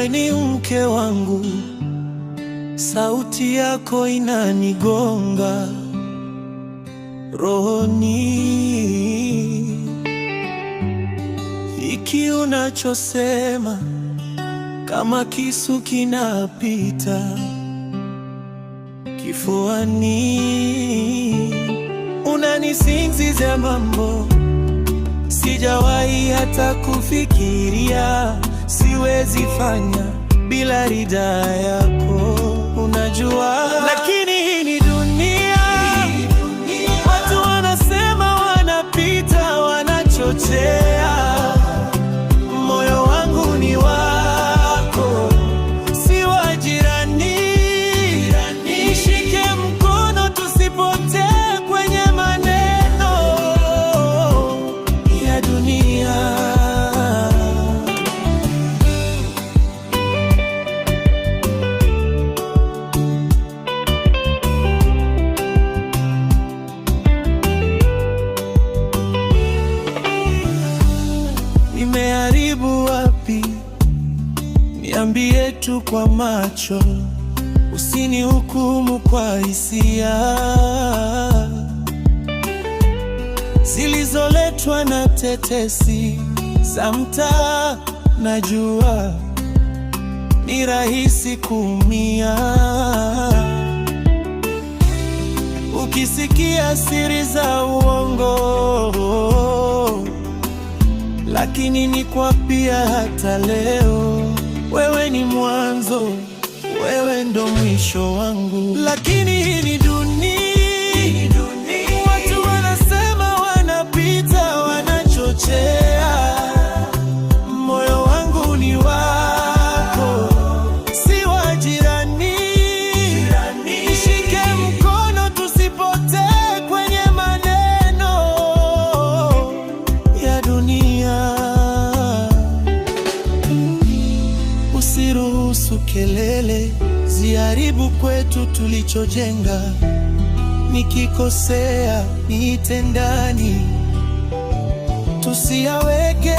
wewe ni mke wangu, sauti yako inanigonga rohoni. Hiki unachosema kama kisu kinapita kifuani. Unanisingizia mambo sijawahi hata kufikiria. Siwezi fanya bila ridhaa yako, unajua. Lakini hii ni dunia, watu wanasema, wanapita, wanachochea. Moyo wangu ni wako, si wa jirani. Nishike mkono tusipotee kwenye maneno ya dunia. Nimeharibu wapi? Niambie tu kwa macho, usinihukumu kwa hisia zilizoletwa na tetesi za mtaa. Najua ni rahisi kuumia ukisikia siri za uongo, lakini nikwambia hata leo, wewe ni mwanzo, wewe ndo mwisho wangu. Lakini hii ni dunia, watu wanasema, wanapita, wanachochea. Moyo wangu ni wako, si wa jirani. Nishike mkono tusipotee kwenye maneno ya dunia. Usiruhusu kelele ziharibu kwetu tulichojenga. Nikikosea niite ndani, tusiyaweke